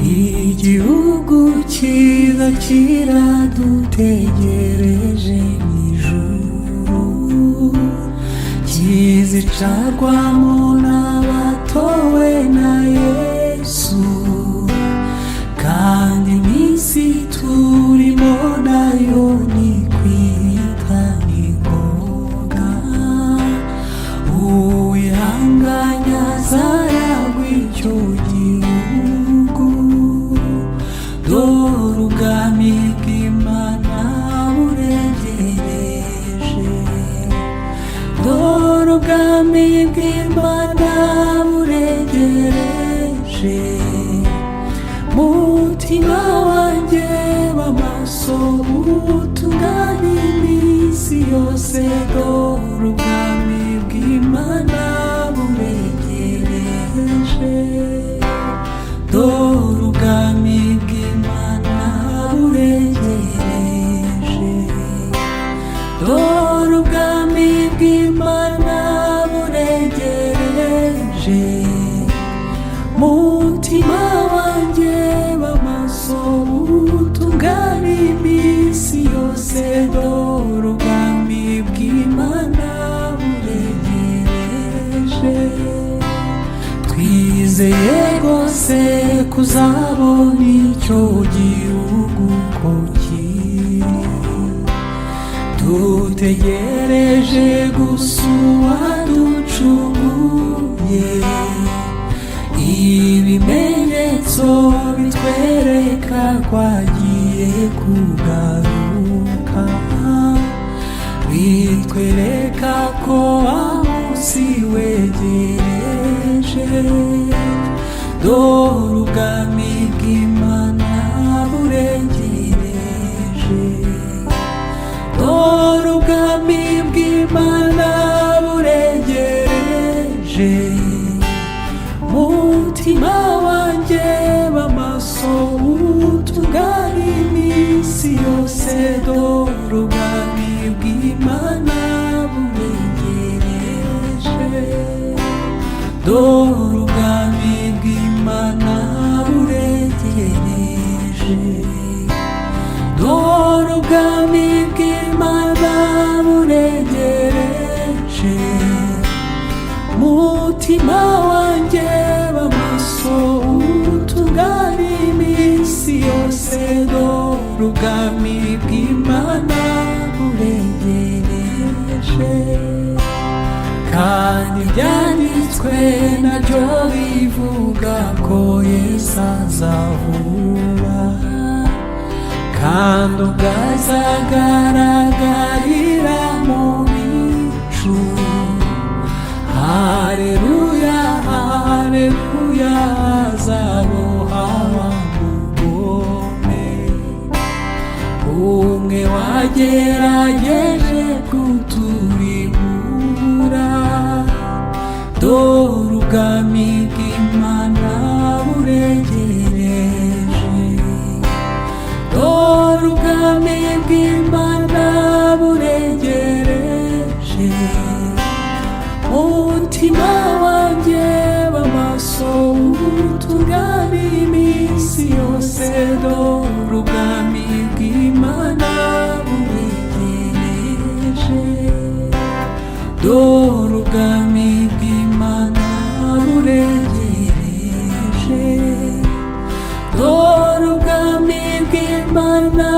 igihugu cyiza kiradutegereje mw'ijuru, kizicarwamo n'abatowe na Yesu, kandi iminsi turimo nayo ni kwita n'ingoga. Uwihanganya azaragwa icyo gihugu, dore ubwami bw'Imana buregereje, dore ubwami bw'Imana buregereje. Mutima wanjye w'amaso utungane iminsi yose, dore ubwami bw'Imana buregereje, dore ubwami bw'Imana buregereje, dore ubwami bw'Imana buregereje. Mutima wanjye w'amaso utungane iminsi yose, dore ubwami bw'Imana buregereje. Twizeye rwose kuzabona icyo gihugu ko kiri, dutegereje gusa uwaducunguye. Ibimenyetso bitwereka ko agiye kugaruka, bitwereka ko wa munsi wegereje, dore ubwami bw'Imana buregereje, dore ubwami bw'Imana buregereje. Mutima wanjye w'amaso utungane iminsi yose, dore ubwami bw'Imana buregereje, dore ubwami bw'Imana buregereje, dore ubwami bw'Imana buregereje. Mutima wanjye w'amaso utungane iminsi yose, dore ubwami bw'Imana buregereje. Kandi ibyanditswe nabyo bivuga ko Yesu aza vuba, kandi ubwo azagaragarira mu bicu. Haleluya, haleluya, azaboha wa mugome, umwe wagerageje kuturimbura, dore ubwami bw'Imana buregereje, dore ubwami bw'Imana buregereje. Mutima wanjye w'amaso utungane iminsi yose, dore ubwami bw'Imana buregereje, dore ubwami bw'Imana buregereje, dore ubwami bw'Imana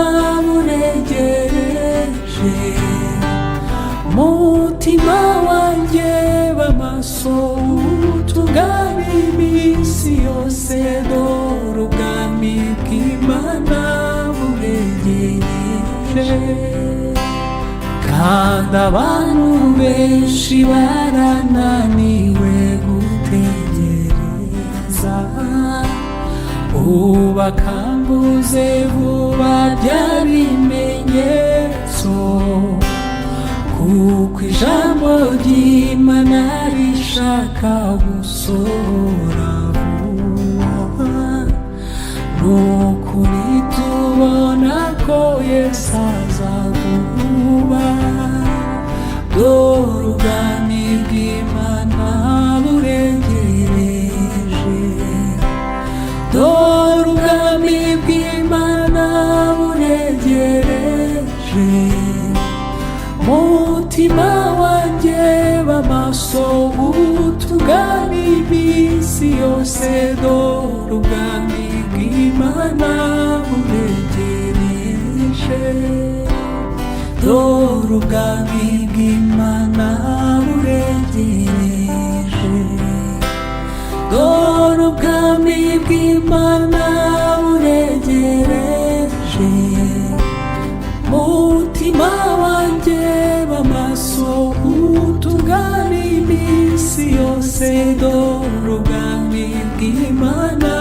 buregereje. Mutima wanjye w'amaso utungane iminsi yose, dore ubwami bw'Imana buregereje. Kandi abantu benshi barananiwe gutegereza, ubakanguze vuba bya bimenyetso, kuko ijambo ry'Imana rishaka gusohora vuba. Nukuri tubona ko Yesu aza vuba, dore ubwami bw'Imana buregereje, dore yose, dore ubwami bw'Imana buregereje, dore ubwami bw'Imana buregereje, dore ubwami bw'Imana buregereje. Mutima wanjye b'amaso utungane iminsi yose, dore ubwami bw'Imana